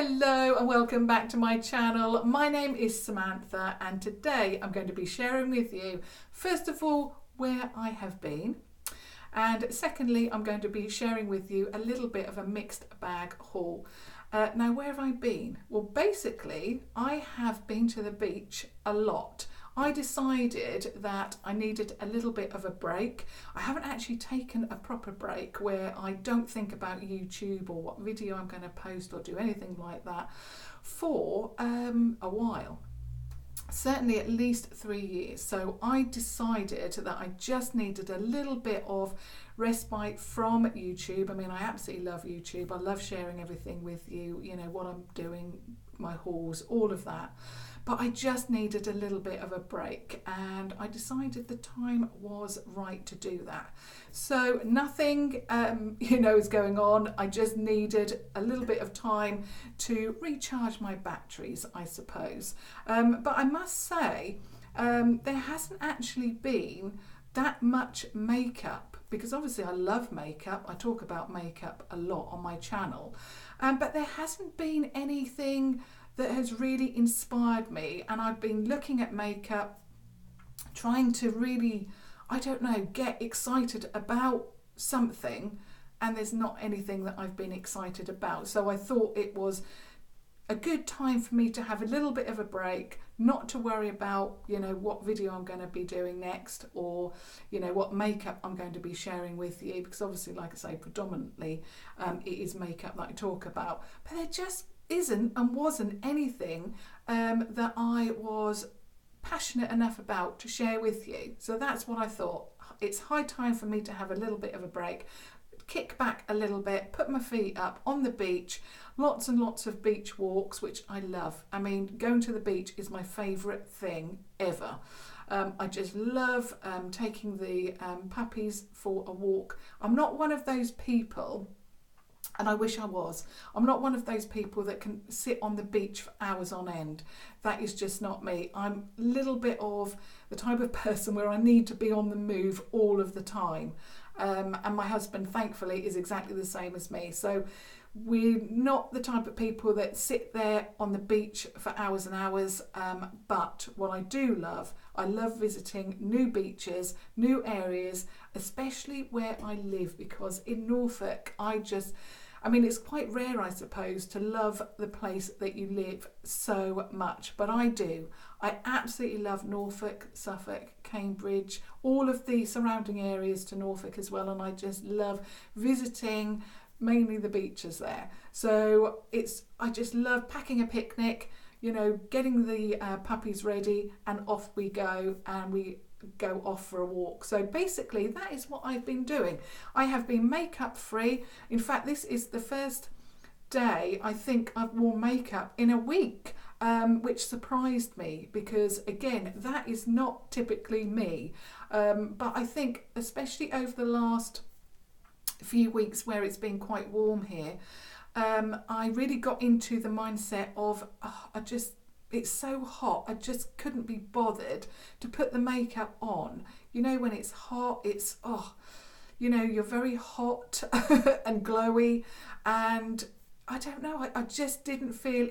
Hello and welcome back to my channel. My name is Samantha and today I'm going to be sharing with you, first of all, where I have been, and secondly I'm going to be sharing with you a little bit of a mixed bag haul. Now, where have I been? Well, basically I have been to the beach a lot. I decided that I needed a little bit of a break. I haven't actually taken a proper break where I don't think about YouTube or what video I'm going to post or do anything like that for a while. Certainly at least 3 years. So I decided that I just needed a little bit of respite from YouTube. I mean, I absolutely love YouTube. I love sharing everything with you, you know, what I'm doing, my hauls, all of that. But I just needed a little bit of a break and I decided the time was right to do that. So nothing, is going on. I just needed a little bit of time to recharge my batteries, I suppose. But I must say, there hasn't actually been that much makeup, because obviously I love makeup. I talk about makeup a lot on my channel, but there hasn't been anything that has really inspired me, and I've been looking at makeup, trying to really, get excited about something, and there's not anything that I've been excited about. So I thought it was a good time for me to have a little bit of a break, not to worry about, what video I'm going to be doing next, or, what makeup I'm going to be sharing with you, because obviously, like I say, predominantly it is makeup that I talk about, but there just isn't and wasn't anything that I was passionate enough about to share with you. So that's what I thought. It's high time for me to have a little bit of a break, kick back a little bit, put my feet up on the beach, lots and lots of beach walks, which I love. I mean, going to the beach is my favourite thing ever. I just love taking the puppies for a walk. I'm not one of those people, and I wish I was. I'm not one of those people that can sit on the beach for hours on end. That is just not me. I'm a little bit of the type of person where I need to be on the move all of the time. And my husband, thankfully, is exactly the same as me. So we're not the type of people that sit there on the beach for hours and hours. But what I do love, I love visiting new beaches, new areas, especially where I live, because in Norfolk, it's quite rare, I suppose, to love the place that you live so much, but I do. I absolutely love Norfolk, Suffolk, Cambridge, all of the surrounding areas to Norfolk as well, and I just love visiting mainly the beaches there. So I just love packing a picnic, getting the puppies ready, and off we go, and we go off for a walk. So basically that is what I've been doing. I have been makeup free. In fact, this is the first day I think I've worn makeup in a week, which surprised me, because again, that is not typically me. But I think especially over the last few weeks where it's been quite warm here, I really got into the mindset of it's so hot, I just couldn't be bothered to put the makeup on. When it's hot, you're very hot and glowy, and I don't know, I just didn't feel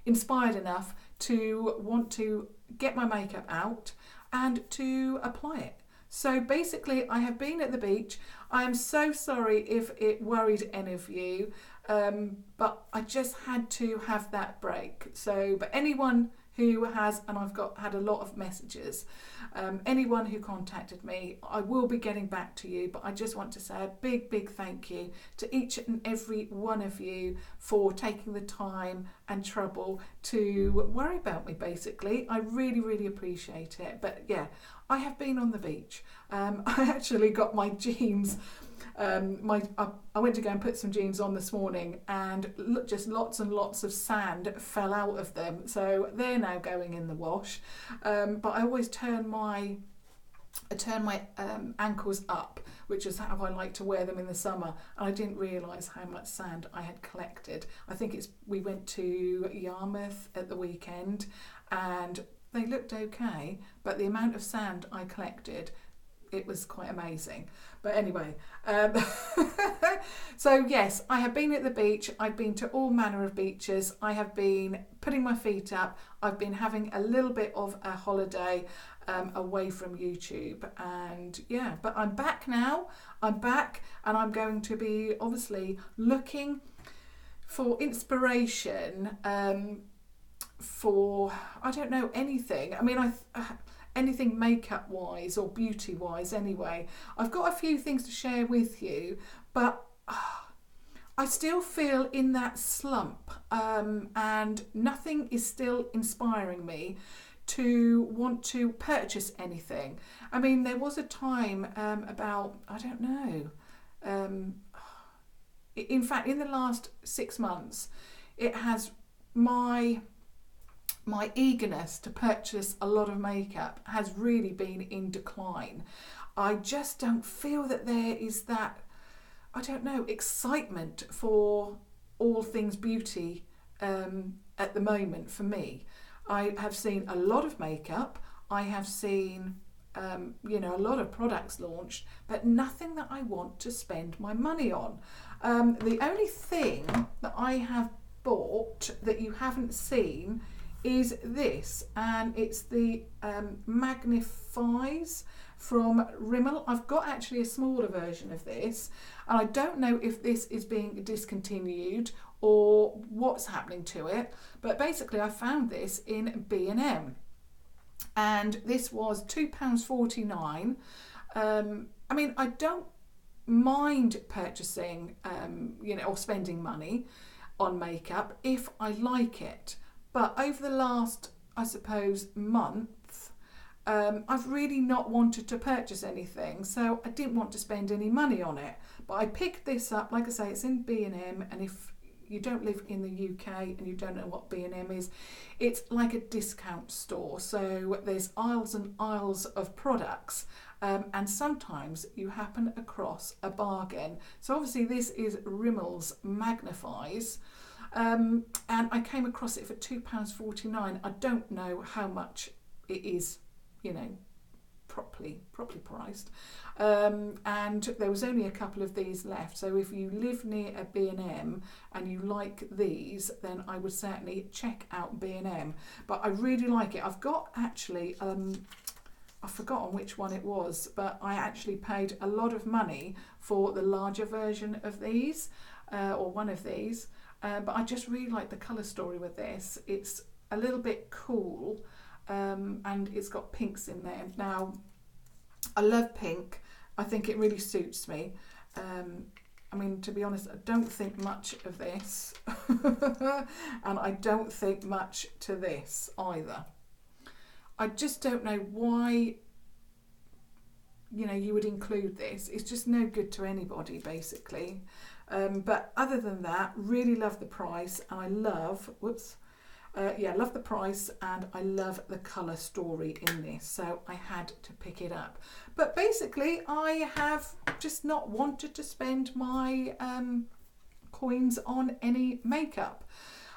inspired enough to want to get my makeup out and to apply it. So basically, I have been at the beach. I am so sorry if it worried any of you, but I just had to have that break. So, but anyone who has, and I've had a lot of messages, anyone who contacted me, I will be getting back to you, but I just want to say a big, big thank you to each and every one of you for taking the time and trouble to worry about me, basically. I really, really appreciate it. But yeah, I have been on the beach. I actually got my jeans. I went to go and put some jeans on this morning, and just lots and lots of sand fell out of them. So they're now going in the wash. But I always turn my ankles up, which is how I like to wear them in the summer. And I didn't realise how much sand I had collected. I think we went to Yarmouth at the weekend, and they looked okay, but the amount of sand I collected, it was quite amazing. But anyway, so yes, I have been at the beach. I've been to all manner of beaches. I have been putting my feet up. I've been having a little bit of a holiday away from YouTube, and yeah, but I'm back now. I'm back, and I'm going to be obviously looking for inspiration for, I don't know, anything. I mean, anything makeup wise or beauty wise anyway. I've got a few things to share with you, but I still feel in that slump, and nothing is still inspiring me to want to purchase anything. I mean, there was a time about, I don't know, in fact, in the last 6 months, it has my eagerness to purchase a lot of makeup has really been in decline. I just don't feel that there is that, I don't know, excitement for all things beauty at the moment for me. I have seen a lot of makeup. I have seen, you know, a lot of products launched, but nothing that I want to spend my money on. The only thing that I have bought that you haven't seen is this, and it's the Magif'eyes from Rimmel. I've got actually a smaller version of this, and I don't know if this is being discontinued or what's happening to it, but basically I found this in BandM, and this was £2.49. I mean, I don't mind purchasing you know, or spending money on makeup if I like it. But over the last, I suppose, month, I've really not wanted to purchase anything, so I didn't want to spend any money on it. But I picked this up, like I say, it's in BandM, and if you don't live in the UK and you don't know what BandM is, it's like a discount store. So there's aisles and aisles of products, and sometimes you happen across a bargain. So obviously this is Rimmel's Magif'eyes. And I came across it for £2.49. I don't know how much it is, you know, properly priced. And there was only a couple of these left. So if you live near a B&M and you like these, then I would certainly check out B&M. But I really like it. I've got actually, I've forgotten which one it was, but I actually paid a lot of money for the larger version of these, or one of these. But I just really like the colour story with this. It's a little bit cool, and it's got pinks in there. Now, I love pink. I think it really suits me. I mean, to be honest, I don't think much of this, and I don't think much to this either. I just don't know why, you know, you would include this. It's just no good to anybody, basically. But other than that, really love the price, and I love, love the price, and I love the colour story in this, so I had to pick it up. But basically, I have just not wanted to spend my coins on any makeup.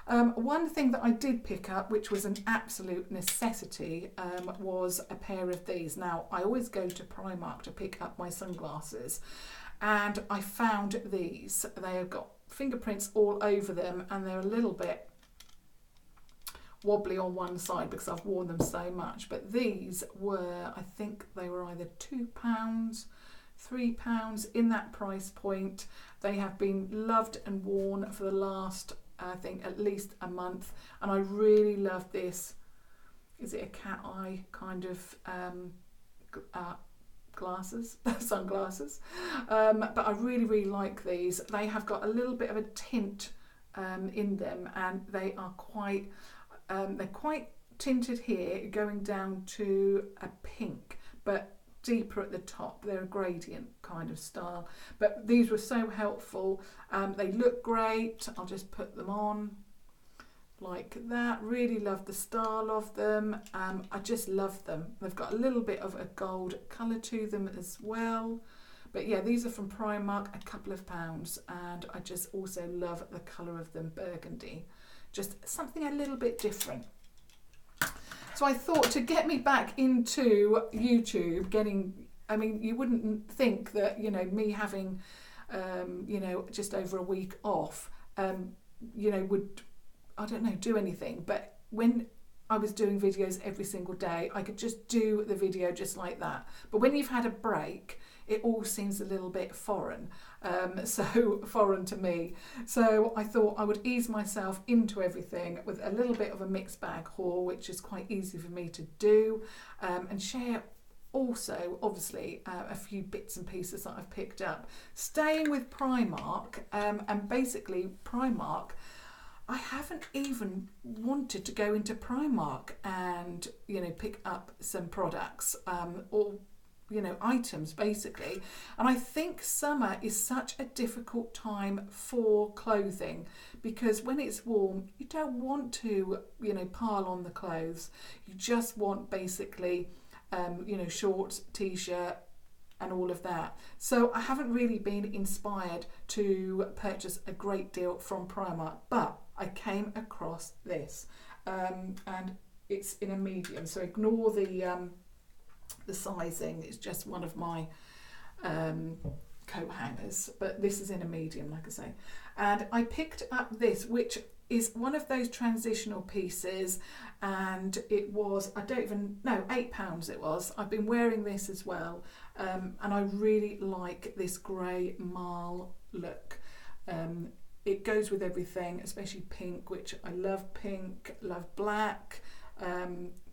One thing that I did pick up, which was an absolute necessity, was a pair of these. Now, I always go to Primark to pick up my sunglasses, and I found these. They have got fingerprints all over them, and they're a little bit wobbly on one side because I've worn them so much. But these were, I think they were either £2, £3 in that price point. They have been loved and worn for the last, I think, at least a month, and I really love this. Is it a cat eye kind of glasses, sunglasses? But I really like these. They have got a little bit of a tint in them, and they are quite they're quite tinted here, going down to a pink, but deeper at the top. They're a gradient kind of style, but these were so helpful. They look great. I'll just put them on like that. Really love the style of them. I just love them. They've got a little bit of a gold colour to them as well. But yeah, these are from Primark, a couple of pounds, and I just also love the colour of them, burgundy. Just something a little bit different. So I thought, to get me back into YouTube, getting I mean, you wouldn't think that, you know, me having, you know, just over a week off, you know, would, I don't know, do anything. But when I was doing videos every single day, I could just do the video just like that. But when you've had a break, it all seems a little bit foreign, so foreign to me. So I thought I would ease myself into everything with a little bit of a mixed bag haul, which is quite easy for me to do, and share also, obviously, a few bits and pieces that I've picked up. Staying with Primark, and basically Primark, I haven't even wanted to go into Primark and, you know, pick up some products, or, you know, items basically. And I think summer is such a difficult time for clothing, because when it's warm, you don't want to, you know, pile on the clothes. You just want basically, you know, shorts, t-shirt, and all of that. So I haven't really been inspired to purchase a great deal from Primark, but I came across this, and it's in a medium, so ignore the sizing. It's just one of my coat hangers, but this is in a medium, like I say. And I picked up this, which is one of those transitional pieces, and it was, I don't even know, £8 it was. I've been wearing this as well, and I really like this grey marl look. It goes with everything, especially pink, which I love pink, love black,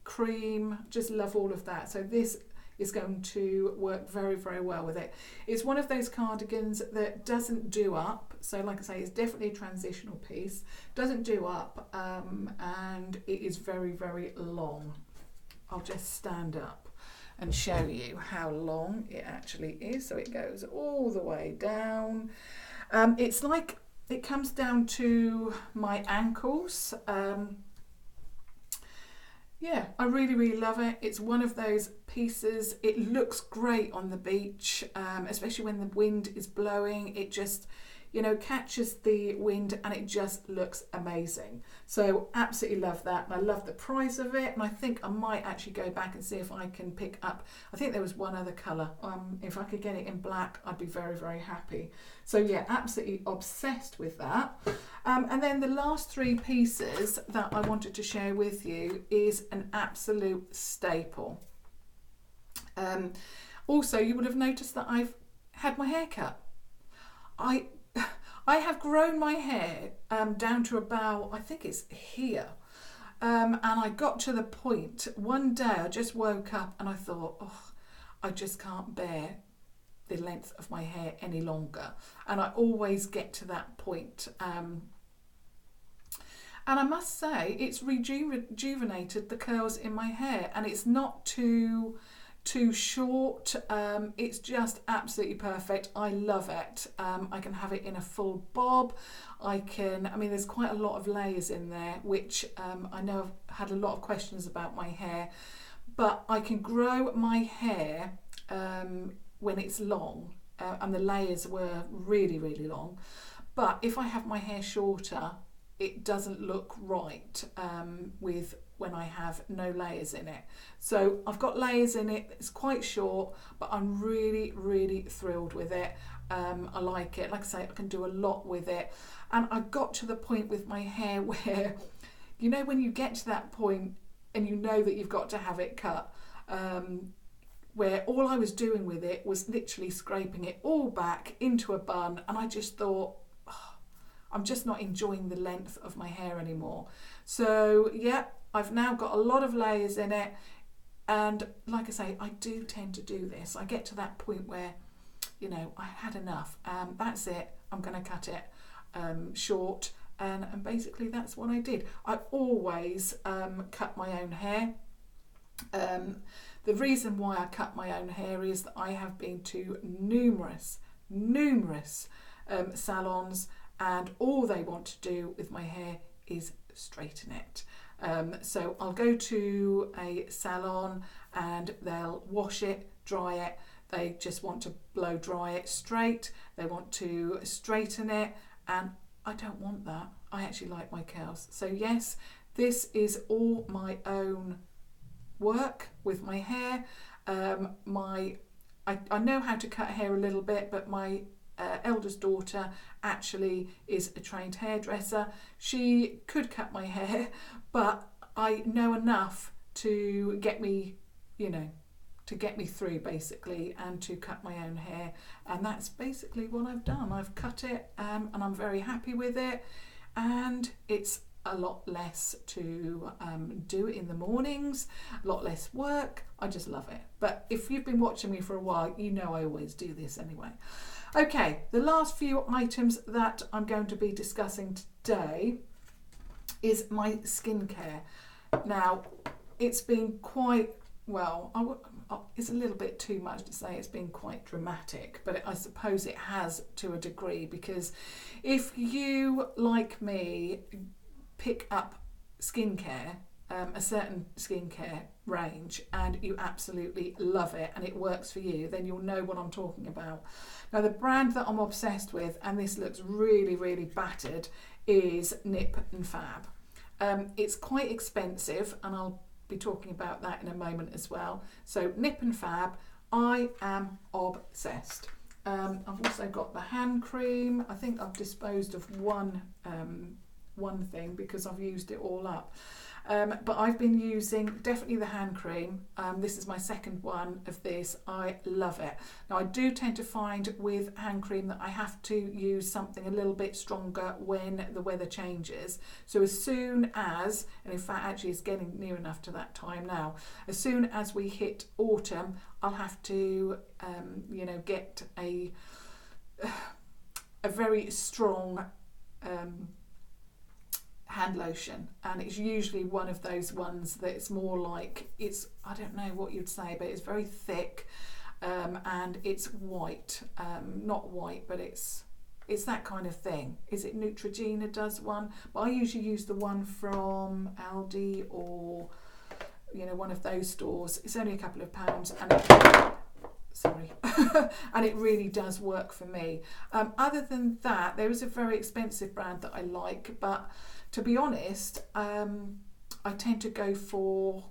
cream, just love all of that. So this is going to work very, very well with it. It's one of those cardigans that doesn't do up. So like I say, it's definitely a transitional piece. Doesn't do up, and it is very, very long. I'll just stand up and show you how long it actually is. So it goes all the way down. It's like, it comes down to my ankles. Yeah, I really, really love it. It's one of those pieces. It looks great on the beach, especially when the wind is blowing. It just, you know, catches the wind and it just looks amazing. So absolutely love that. And I love the price of it. And I think I might actually go back and see if I can pick up, I think there was one other colour. If I could get it in black, I'd be very, very happy. So yeah, absolutely obsessed with that. And then the last three pieces that I wanted to share with you is an absolute staple. Also, you would have noticed that I've had my hair cut. I have grown my hair down to about, I think it's here. And I got to the point, one day I just woke up and I thought, oh, I just can't bear the length of my hair any longer. And I always get to that point. And I must say, it's rejuvenated the curls in my hair, and it's not too short. It's just absolutely perfect. I love it. I can have it in a full bob. I mean, there's quite a lot of layers in there, which I know I've had a lot of questions about my hair, but I can grow my hair when it's long, and the layers were really, really long. But if I have my hair shorter, it doesn't look right with when I have no layers in it. So I've got layers in it. It's quite short, but I'm really, really thrilled with it. I like it. Like I say, I can do a lot with it. And I got to the point with my hair where, you know, when you get to that point and you know that you've got to have it cut, where all I was doing with it was literally scraping it all back into a bun, and I just thought, oh, I'm just not enjoying the length of my hair anymore. So yeah, I've now got a lot of layers in it, and like I say, I do tend to do this. I get to that point where, you know, I had enough. That's it. I'm going to cut it short, and basically that's what I did. I always cut my own hair. The reason why I cut my own hair is that I have been to numerous salons, and all they want to do with my hair is straighten it. So I'll go to a salon and they'll wash it, dry it. They just want to blow dry it straight. They want to straighten it, and I don't want that. I actually like my curls. So yes, this is all my own work with my hair. I know how to cut hair a little bit, but my eldest daughter actually is a trained hairdresser. She could cut my hair, but I know enough to get me, you know, to get me through basically, and to cut my own hair. And that's basically what I've done. I've cut it and I'm very happy with it, and it's a lot less to do in the mornings, a lot less work. I just love it. But if you've been watching me for a while, you know I always do this anyway. Okay, the last few items that I'm going to be discussing today is my skincare. Now, it's been quite, well, it's a little bit too much to say it's been quite dramatic, but I suppose it has to a degree, because if you, like me, pick up skincare, a certain skincare range, and you absolutely love it and it works for you, then you'll know what I'm talking about. Now, the brand that I'm obsessed with, and this looks really, really battered, is Nip and Fab. It's quite expensive, and I'll be talking about that in a moment as well. So Nip and Fab, I am obsessed. I've also got the hand cream. I think I've disposed of one thing because I've used it all up. But I've been using definitely the hand cream. This is my second one of this. I love it. Now, I do tend to find with hand cream that I have to use something a little bit stronger when the weather changes. So as soon as, and in fact actually it's getting near enough to that time now, as soon as we hit autumn, I'll have to you know, get a very strong hand lotion, and it's usually one of those ones that's more like, it's, I don't know what you'd say, but it's very thick, and it's white, not white, but it's that kind of thing. Is it Neutrogena does one? But I usually use the one from Aldi or, you know, one of those stores. It's only a couple of pounds, and and it really does work for me. Other than that, there is a very expensive brand that I like, but to be honest, I tend to go for,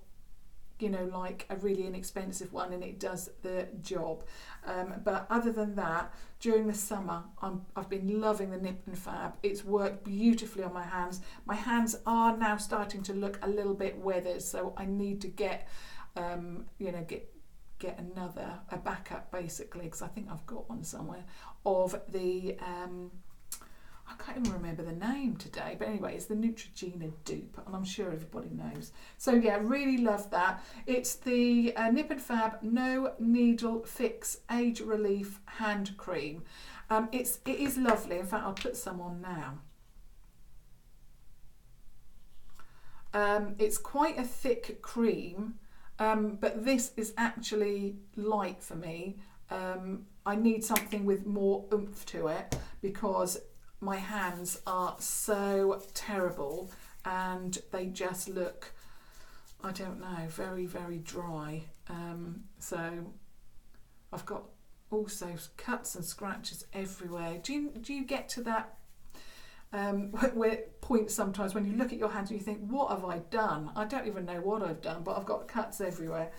you know, like a really inexpensive one, and it does the job. But other than that, during the summer, I've been loving the Nip and Fab. It's worked beautifully on my hands. My hands are now starting to look a little bit weathered, so I need to get, you know, get a backup basically, because I think I've got one somewhere of the I can't even remember the name today, but anyway, it's the Neutrogena dupe, and I'm sure everybody knows. So yeah, really love that. It's the Nip and Fab No Needle Fix Age Relief Hand Cream. It is lovely. In fact, I'll put some on now. It's quite a thick cream, but this is actually light for me. I need something with more oomph to it, because my hands are so terrible and they just look, I don't know, very, very dry. So I've got also cuts and scratches everywhere. Do you get to that point sometimes when you look at your hands and you think, what have I done? I don't even know what I've done, but I've got cuts everywhere.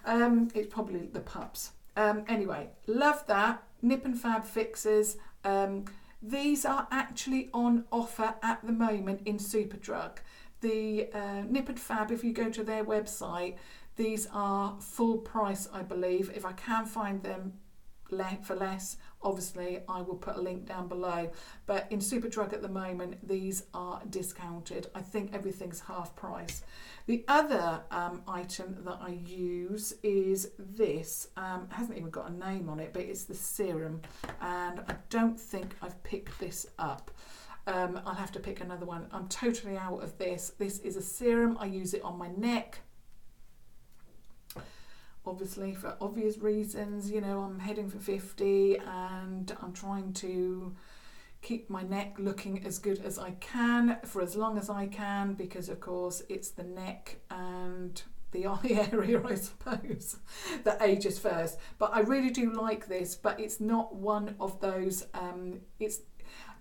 It's probably the pups. Anyway, love that. Nip and Fab fixes. These are actually on offer at the moment in Superdrug. The Nip and Fab, if you go to their website, these are full price, I believe. If I can find them for less, obviously I will put a link down below. But in Superdrug at the moment, these are discounted. I think everything's half price. The other item that I use is this. It hasn't even got a name on it, but it's the serum, and I don't think I've picked this up. I'll have to pick another one. I'm totally out of this. This is a serum. I use it on my neck, obviously for obvious reasons. You know, I'm heading for 50 and I'm trying to keep my neck looking as good as I can for as long as I can, because of course it's the neck and the eye area, I suppose, that ages first. But I really do like this, but it's not one of those,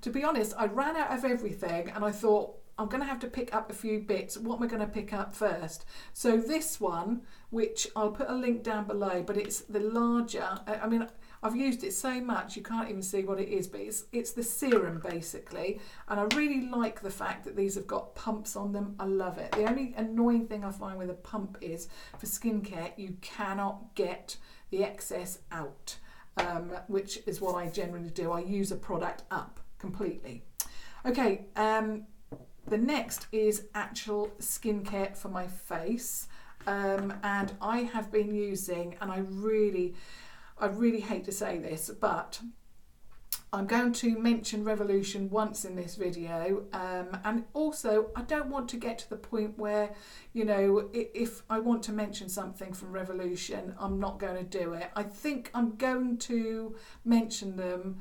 to be honest, I ran out of everything and I thought, I'm going to have to pick up a few bits. What am I going to pick up first? So this one, which I'll put a link down below, but it's the larger, I mean, I've used it so much you can't even see what it is, but it's the serum basically. And I really like the fact that these have got pumps on them. I love it. The only annoying thing I find with a pump is for skincare, you cannot get the excess out, which is what I generally do. I use a product up completely. Okay, the next is actual skincare for my face, and I have been using, and I really hate to say this, but I'm going to mention Revolution once in this video, and also I don't want to get to the point where, you know, if I want to mention something from Revolution, I'm not going to do it. I think I'm going to mention them,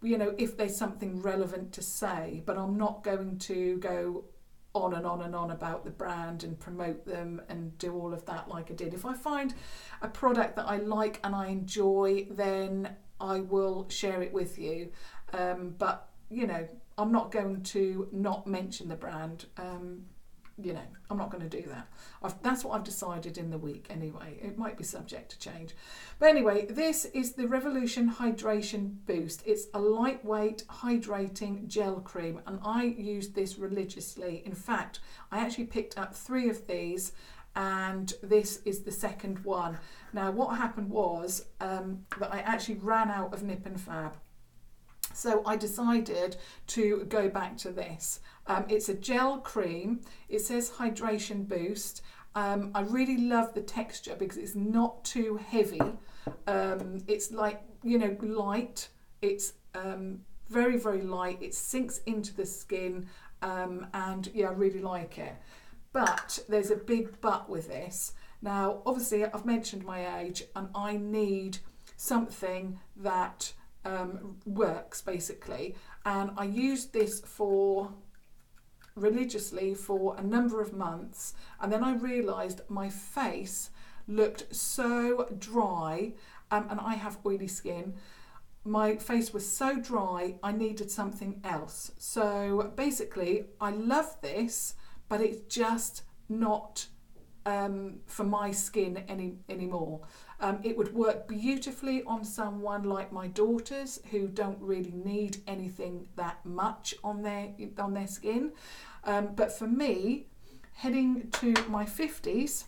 you know, if there's something relevant to say, but I'm not going to go on and on and on about the brand and promote them and do all of that like I did. If I find a product that I like and I enjoy, then I will share it with you. But, you know, I'm not going to not mention the brand. You know, I'm not going to do that. That's what I've decided in the week anyway. It might be subject to change. But anyway, this is the Revolution Hydration Boost. It's a lightweight hydrating gel cream, and I use this religiously. In fact, I actually picked up 3 of these, and this is the second one. Now, what happened was that I actually ran out of Nip and Fab. So I decided to go back to this. It's a gel cream. It says hydration boost. I really love the texture because it's not too heavy. It's like, you know, light. It's very, very light. It sinks into the skin, and yeah, I really like it. But there's a big but with this. Now, obviously, I've mentioned my age, and I need something that works basically, and I used this for religiously for a number of months, and then I realised my face looked so dry, and I have oily skin. My face was so dry, I needed something else. So basically, I love this, but it's just not for my skin anymore. It would work beautifully on someone like my daughters who don't really need anything that much on their skin. But for me, heading to my 50s,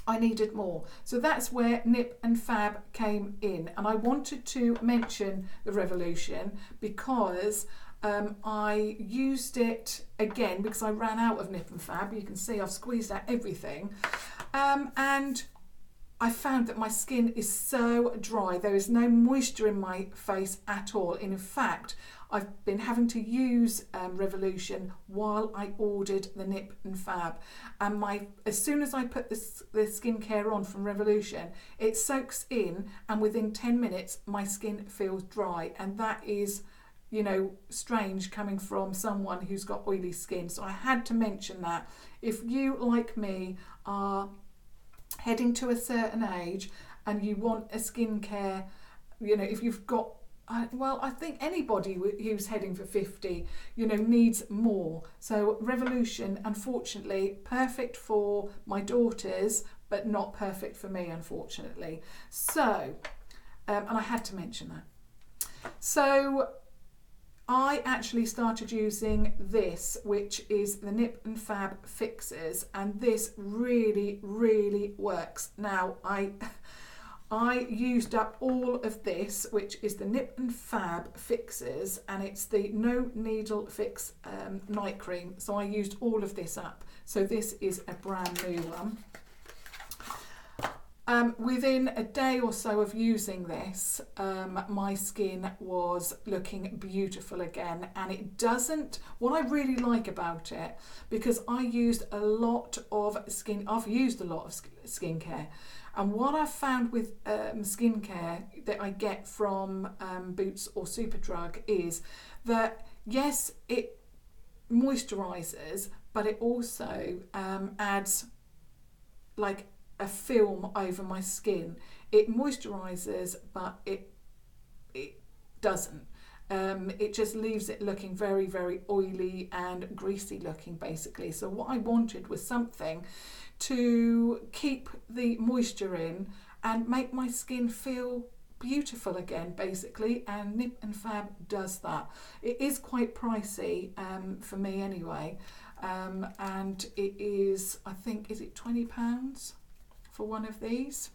I needed more. So that's where Nip and Fab came in. And I wanted to mention the Revolution because I used it again because I ran out of Nip and Fab. You can see I've squeezed out everything. And I found that my skin is so dry. There is no moisture in my face at all. And in fact, I've been having to use Revolution while I ordered the Nip and Fab. And as soon as I put the skincare on from Revolution, it soaks in, and within 10 minutes, my skin feels dry. And that is, you know, strange coming from someone who's got oily skin. So I had to mention that. If you, like me, are heading to a certain age and you want a skincare, you know, if you've got, well, I think anybody who's heading for 50, you know, needs more. So Revolution, unfortunately, perfect for my daughters, but not perfect for me, unfortunately. So, and I had to mention that. So I actually started using this, which is the Nip and Fab Fixes, and this really, really works. Now, I used up all of this, which is the Nip and Fab Fixes, and it's the No Needle Fix night cream. So I used all of this up. So this is a brand new one. Within a day or so of using this, my skin was looking beautiful again, and it doesn't, what I really like about it, because I've used a lot of skincare, and what I've found with skincare that I get from Boots or Superdrug is that, yes, it moisturizes, but it also adds like a film over my skin. It moisturizes, but it doesn't. it just leaves it looking very, very oily and greasy looking basically. So what I wanted was something to keep the moisture in and make my skin feel beautiful again basically, and Nip and Fab does that. It is quite pricey for me anyway, and it is, I think, is it £20 for one of these?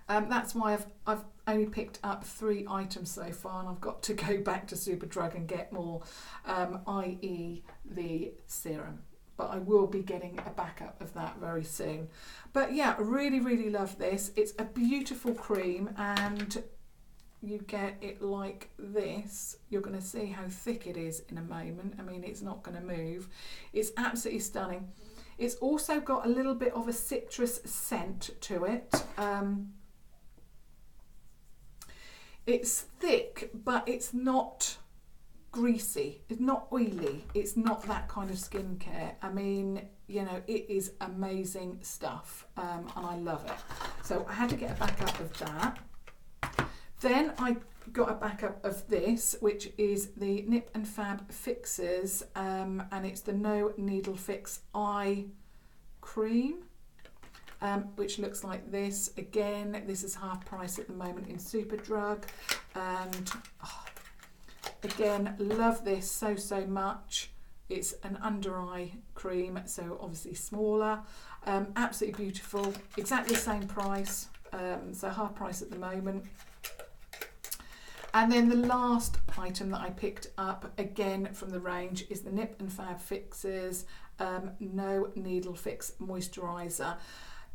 That's why I've only picked up 3 items so far, and I've got to go back to Superdrug and get more, i.e. the serum. But I will be getting a backup of that very soon. But yeah, I really, really love this. It's a beautiful cream, and you get it like this. You're going to see how thick it is in a moment. I mean, it's not going to move. It's absolutely stunning. It's also got a little bit of a citrus scent to it. It's thick, but it's not greasy, it's not oily, it's not that kind of skincare. I mean, you know, it is amazing stuff, and I love it. So I had to get a backup of that. Then I got a backup of this, which is the Nip and Fab Fixes, and it's the No Needle Fix Eye Cream, which looks like this. Again, this is half price at the moment in Superdrug, and again, love this so much. It's an under eye cream, so obviously smaller, absolutely beautiful, exactly the same price, so half price at the moment. And then the last item that I picked up, again from the range, is the Nip and Fab Fixes No Needle Fix Moisturiser.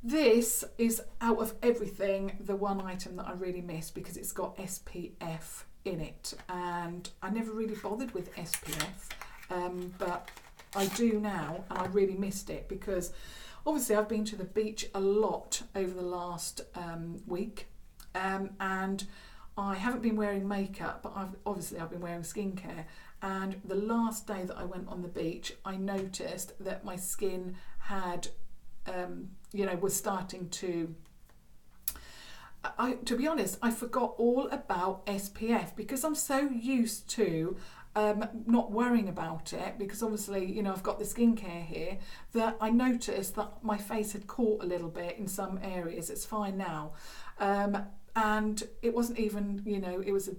This is, out of everything, the one item that I really miss because it's got SPF in it, and I never really bothered with SPF, but I do now, and I really missed it because obviously I've been to the beach a lot over the last week, and I haven't been wearing makeup, but I've been wearing skincare, and the last day that I went on the beach I noticed that my skin had was starting to, to be honest, I forgot all about SPF because I'm so used to not worrying about it, because obviously, you know, I've got the skincare here, that I noticed that my face had caught a little bit in some areas. It's fine now, and it wasn't even, you know, it was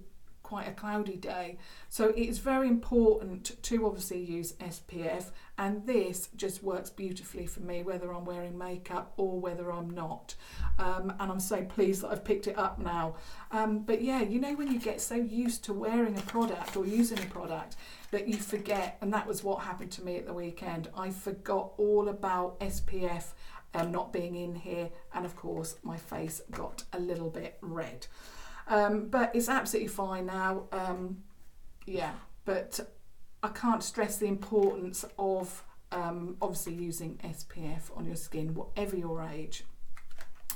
quite a cloudy day, so it is very important to obviously use SPF, and this just works beautifully for me whether I'm wearing makeup or whether I'm not, and I'm so pleased that I've picked it up now. But yeah, you know, when you get so used to wearing a product or using a product that you forget, and that was what happened to me at the weekend. I forgot all about SPF not being in here, and of course my face got a little bit red. But it's absolutely fine now. Yeah, but I can't stress the importance of obviously using SPF on your skin, whatever your age.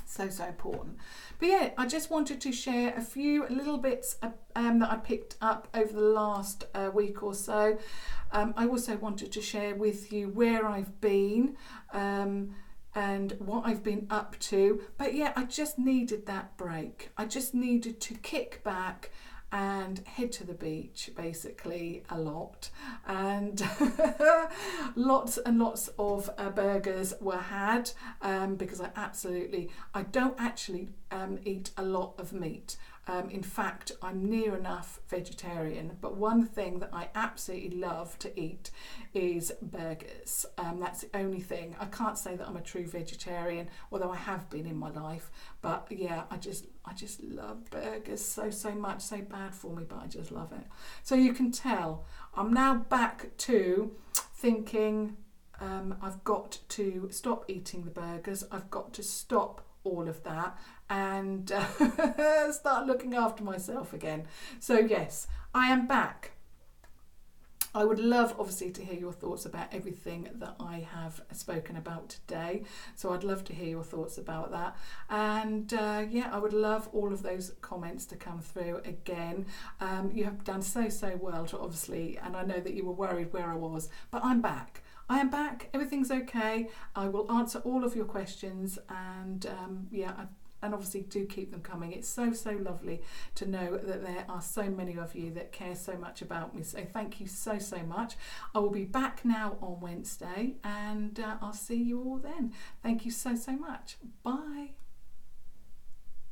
So important. But yeah, I just wanted to share a few little bits that I picked up over the last week or so. I also wanted to share with you where I've been, and what I've been up to. But yeah, I just needed that break. I just needed to kick back and head to the beach basically a lot, and lots and lots of burgers were had, because I don't actually eat a lot of meat. In fact, I'm near enough vegetarian, but one thing that I absolutely love to eat is burgers. That's the only thing. I can't say that I'm a true vegetarian, although I have been in my life, but yeah, I just love burgers so much. So bad for me, but I just love it. So you can tell I'm now back to thinking, I've got to stop eating the burgers, I've got to stop all of that, and start looking after myself again. So yes, I am back. I would love obviously to hear your thoughts about everything that I have spoken about today, so I'd love to hear your thoughts about that, and yeah, I would love all of those comments to come through again. You have done so well to obviously, and I know that you were worried where I was, but I'm back. I am back, everything's okay. I will answer all of your questions, and yeah, and obviously do keep them coming. It's so lovely to know that there are so many of you that care so much about me, so thank you so much. I will be back now on Wednesday, and I'll see you all then. Thank you so much. Bye.